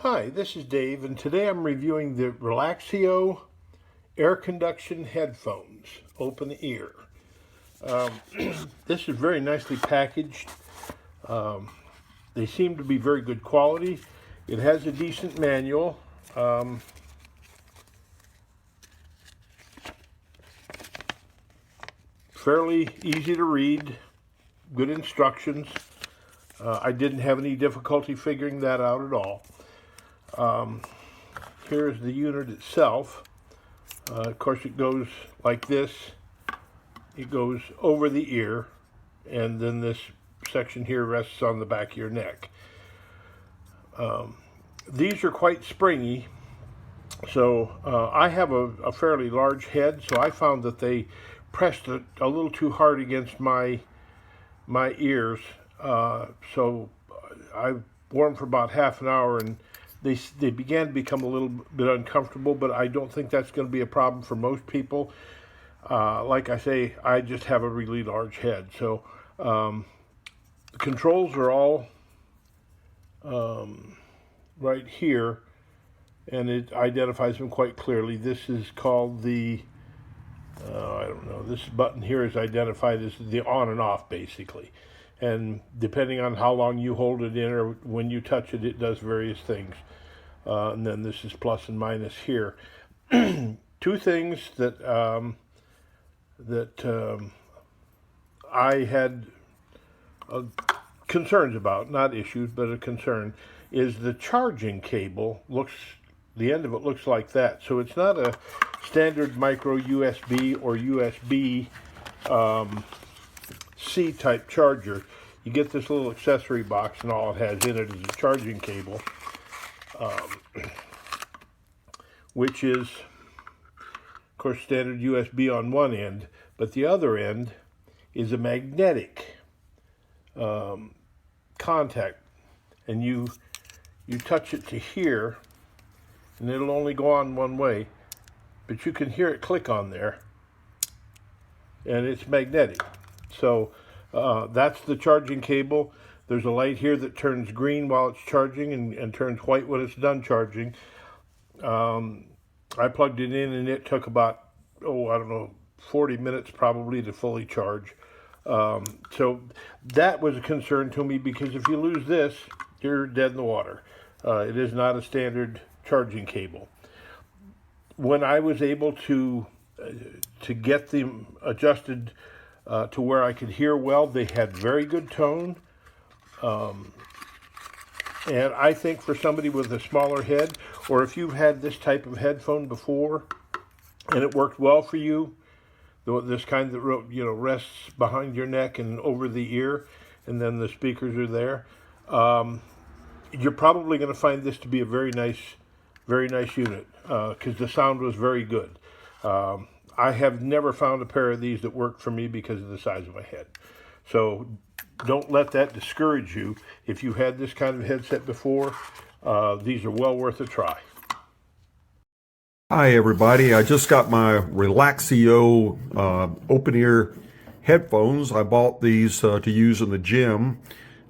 Hi, this is Dave, and today I'm reviewing the RELAXYO air conduction headphones, open ear. This is very nicely packaged. They seem to be very good quality. It has a decent manual. Fairly easy to read, good instructions. I didn't have any difficulty figuring that out at all. Here's the unit itself. Of course, it goes like this. It goes over the ear, and then this section here rests on the back of your neck. These are quite springy, so I have a fairly large head, so I found that they pressed a little too hard against my ears. So I wore them for about half an hour, and they began to become a little bit uncomfortable, but I don't think that's going to be a problem for most people. Like I say, I just have a really large head. So the controls are all right here, and it identifies them quite clearly. This is called the, I don't know, this button here is identified as the on and off, basically. And depending on how long you hold it in or when you touch it, it does various things. And then this is plus and minus here. Two things that I had concerns about, not issues, but a concern, is the charging cable the end of it looks like that. So it's not a standard micro USB or USB C type charger. You get this little accessory box, and all it has in it is a charging cable, which is, of course, standard USB on one end, but the other end is a magnetic contact, and you touch it to here, and it'll only go on one way, but you can hear it click on there, and it's magnetic. So that's the charging cable. There's a light here that turns green while it's charging and turns white when it's done charging. I plugged it in, and it took about, I don't know, 40 minutes probably to fully charge. So that was a concern to me, because if you lose this, you're dead in the water. It is not a standard charging cable. When I was able to get them adjusted to where I could hear well, they had very good tone. And I think for somebody with a smaller head, or if you've had this type of headphone before and it worked well for you, this kind that rests behind your neck and over the ear, and then the speakers are there, you're probably going to find this to be a very nice unit, because the sound was very good. I have never found a pair of these that worked for me because of the size of my head. So don't let that discourage you. If you had this kind of headset before, these are well worth a try. Hi everybody, I just got my RELAXYO open ear headphones. I bought these to use in the gym.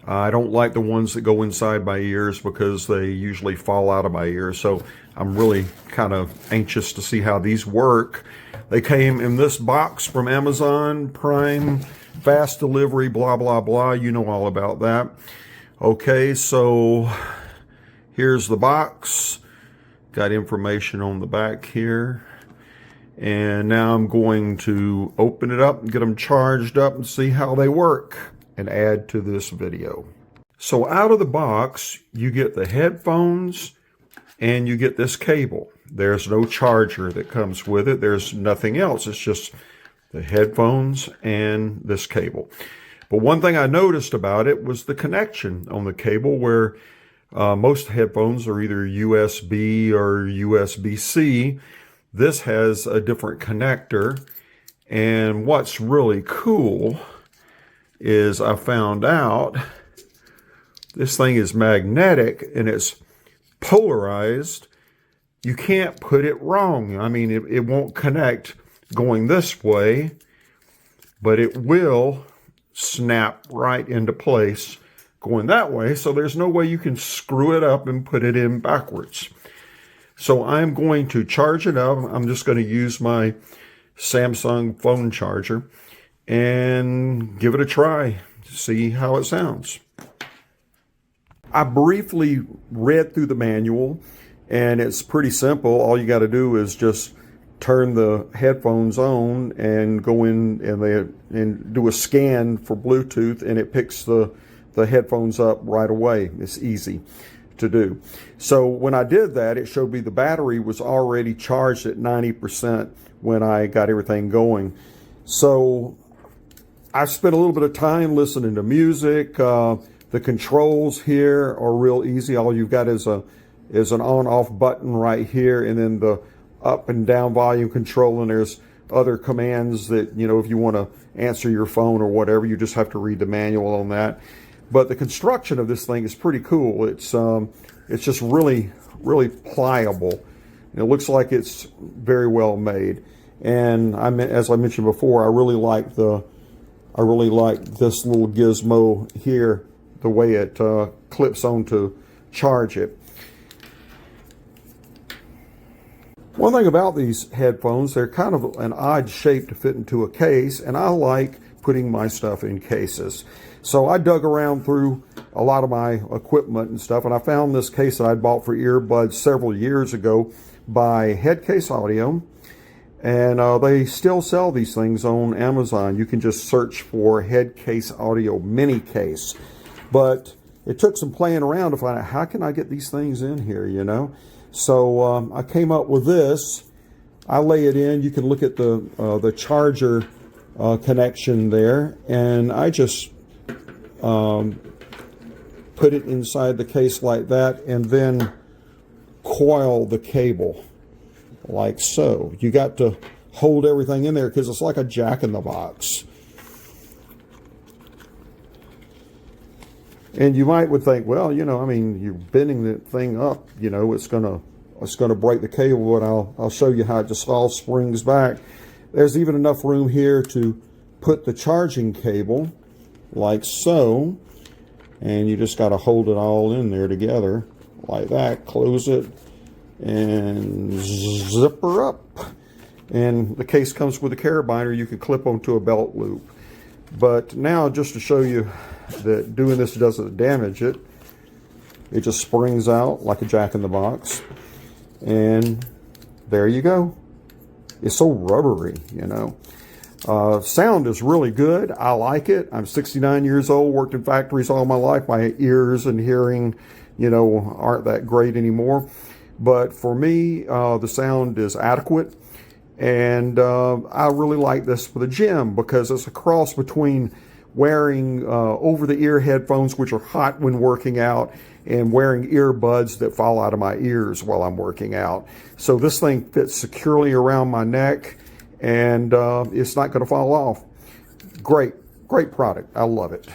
I don't like the ones that go inside my ears because they usually fall out of my ears, so I'm really kind of anxious to see how these work. They came in this box from Amazon Prime, fast delivery, blah, blah, blah. You know all about that. Okay, so here's the box. Got information on the back here. And now I'm going to open it up and get them charged up and see how they work and add to this video. So out of the box, you get the headphones and you get this cable. There's no charger that comes with it. There's nothing else. It's just the headphones and this cable. But one thing I noticed about it was the connection on the cable, where most headphones are either USB or USB-C. This has a different connector. And what's really cool is I found out this thing is magnetic and it's polarized. You can't put it wrong. I mean, it won't connect going this way, but it will snap right into place going that way, so there's no way you can screw it up and put it in backwards. So I'm going to charge it up. I'm just going to use my Samsung phone charger and give it a try to see how it sounds. I briefly read through the manual, and it's pretty simple. All you got to do is just turn the headphones on and go in and do a scan for Bluetooth, and it picks the headphones up right away. It's easy to do. So when I did that, it showed me the battery was already charged at 90% when I got everything going. So I spent a little bit of time listening to music. The controls here are real easy. All you've got is an on-off button right here, and then the up and down volume control, and there's other commands that, you know, if you want to answer your phone or whatever, you just have to read the manual on that. But the construction of this thing is pretty cool. It's just really, really pliable. And it looks like it's very well made. And as I mentioned before, I really like this little gizmo here, the way it clips on to charge it. One thing about these headphones, they're kind of an odd shape to fit into a case, and I like putting my stuff in cases. So I dug around through a lot of my equipment and stuff, and I found this case that I bought for earbuds several years ago by Headcase Audio, and they still sell these things on Amazon. You can just search for Headcase Audio mini case. But it took some playing around to find out, how can I get these things in here, you know? So I came up with this. I lay it in. You can look at the charger connection there, and I just put it inside the case like that, and then coil the cable like so. You got to hold everything in there because it's like a jack-in-the-box. And you would think, well, you know, I mean, you're bending the thing up, you know, it's gonna break the cable, but I'll show you how it just all springs back. There's even enough room here to put the charging cable like so, and you just got to hold it all in there together like that. Close it and zip her up. And the case comes with a carabiner you can clip onto a belt loop. But now, just to show you that doing this doesn't damage it, it just springs out like a jack-in-the-box, and there you go. It's so rubbery, you know. Sound is really good. I like it. I'm 69 years old, worked in factories all my life. My ears and hearing, you know, aren't that great anymore. But for me, the sound is adequate. And I really like this for the gym because it's a cross between wearing over-the-ear headphones, which are hot when working out, and wearing earbuds that fall out of my ears while I'm working out. So this thing fits securely around my neck, and it's not going to fall off. Great product. I love it.